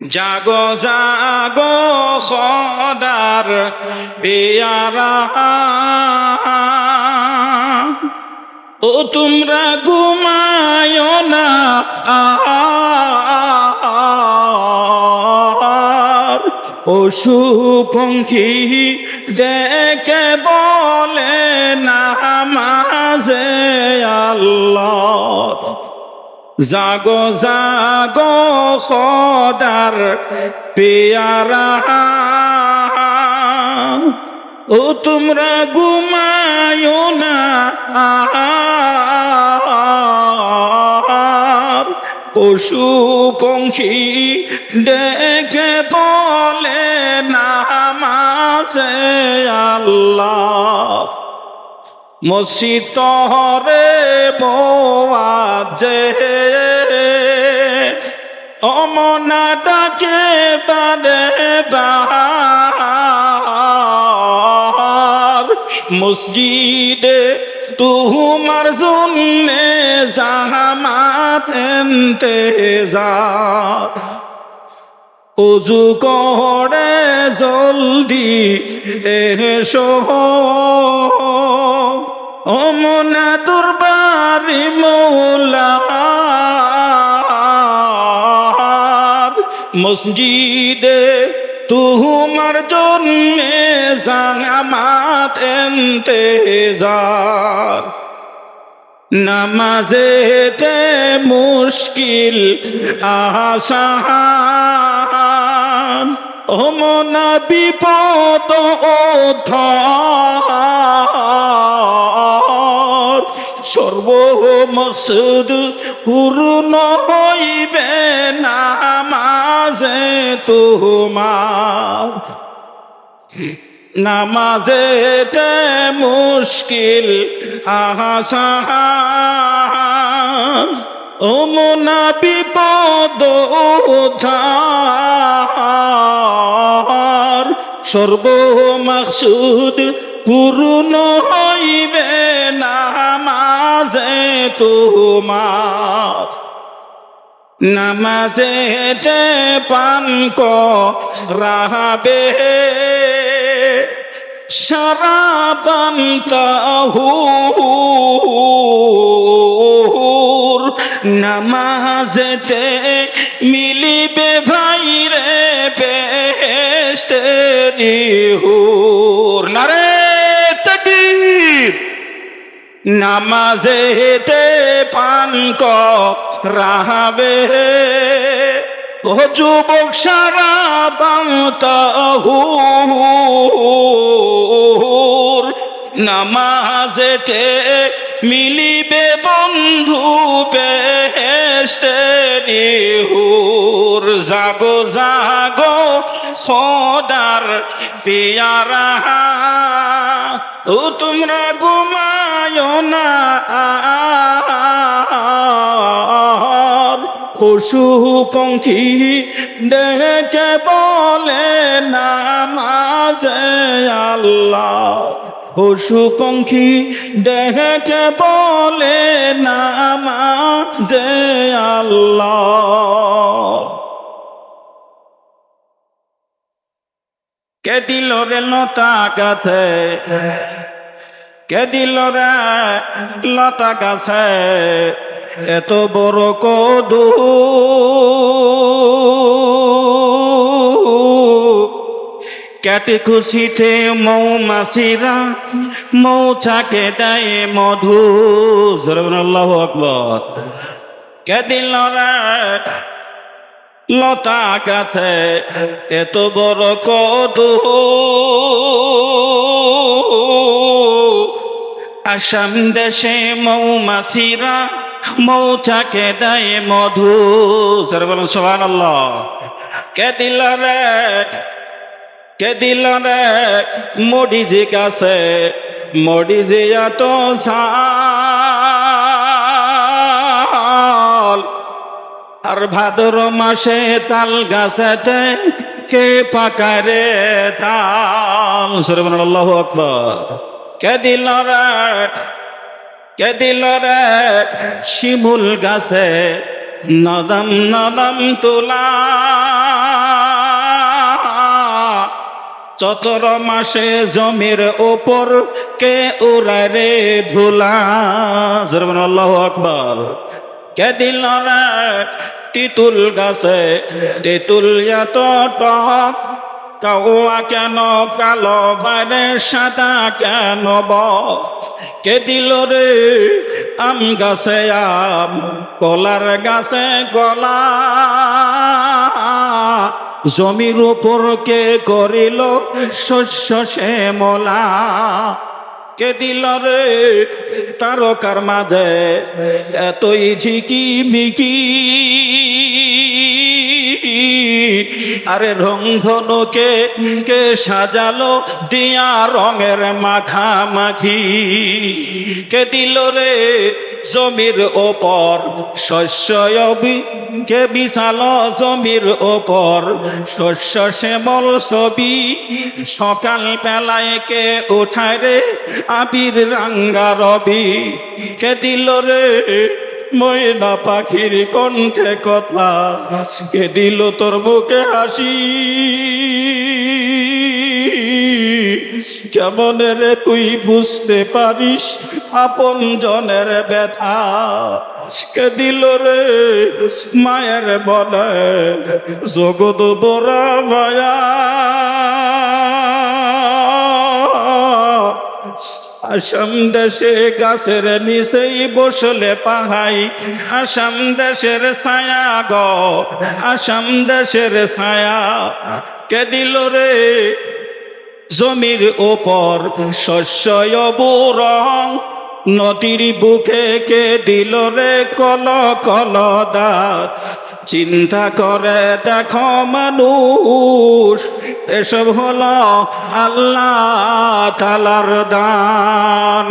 জাগো জাগো খোদার পেয়ারা, ও তোমরা ঘুমায় না, পশু পঙ্খী ডেকে বলে নামাজে আল্লাহ। জাগো জাগো খোদার পেয়ারা, ও তোমরা ঘুমায় না, পশু পঙ্খী ডেকে বলে নামাজে আল্লাহ। মসজিদ তহরে মোয়াজ্জে অমনা ডাকে বারে বার, মসজিদে তুমার জন্যে জামাত ইন্তেজার। উযু করে জলদি এসো, অমনা দরবারি মৌলার, মসজিদে তুমার জন্যে জামাত ইন্তেজার। নামাজেতে মুশকিল আসান, অমনা বিপদ উদ্ধার, সর্ব মকসুদ পূর্ণ হইবে নামাজে তোমার। নামাজেতে মুশকিল আসান, অমনা বিপদ উদ্ধার, সর্ব মাকসুদ পূর্ণ হইবে নামাজে তোমার। নামাজেতে পান করাবে শরাবান তাহুর, নামাজেতে মিলিবে ভাইরে বেহেশতেরি হুর। নারে তাকবীর। নামাজেতে পান করাবে ও যুবক শরাবান তাহুর, নামাজেতে মিলিবে বন্ধু বেহেশতেরি হুর। জাগো জাগো খোদার পেয়ারা, ও তোমরা ঘুমায় না, পশু পঙ্খী ডেকে বলে নামাজে আল্লাহ। পশু পঙ্খী ডেকে বলে নামাজে আল্লাহ। কে দিল রে লতা গাছে, কে দিল রে লতা গাছে এত বড় কদু, কেটে খুশিতে মৌমাছিরা মৌচাকে দেয় মধু। আল্লাহু আকবার। কে দিল রে লতা গাছে এত বড় কদু, আসাম দেশে মৌমাছিরা মৌচাকে দেয় মধু। সুবহানাল্লাহ। কে দিল রে, কে দিল রে মরিচি গাছে, মরিচি এত ঝাল, আর ভাদ্র মাসে তাল গাছেতে কে পাকারে তাল। সুবহানাল্লাহু আকবার। কে দিল রে, কে দিল রে শিমুল গাছে নদম নদম তুলা, চতর মাসে জমির ওপর কে উড়ায় রে ধুলা। আল্লাহু আকবার। কে দিল রে তিতুল গাছে তেঁতুল এত টক, কাউয়া কেন কালো বাইরে সাদা কেন কে দিল রে আম গাছে আম, কলার গাছে কলা, জমির উপর কে করিল শস্য শ্যামলা। কে দিল রে তারকার মাঝে এতই ঝিকি মিকি, আরে রংধনুকে কে সাজালো দিয়া রঙের মাখামাখি। কে দিল রে জমির ওপর শস্য কে বিছালো জমির ওপর শস্য শ্যামল ছবি। সকাল বেলায় কে উঠায় রে আবির রাঙ্গা রবি। কে দিল রে ময়না পাখির কণ্ঠে কথা, কে দিল তোর মুখে হাসি। কেমন রে তুই বুঝতে পারিস আপন জনের ব্যথা। কে দিল রে মায়ের বলে জগৎ বড়া মায়া। আসাম দেশে গাছের নিচেই বসলে পাহাই, আসাম দেশের ছায়া গো, আসাম দেশের ছায়া। কে দিল রে জমির ওপর শস্য রং, নদীর বুকে কে দিল রে কল কল দাঁত। চিন্তা করে দেখো মানুষ, এসব হলো আল্লাহ তাআলার দান।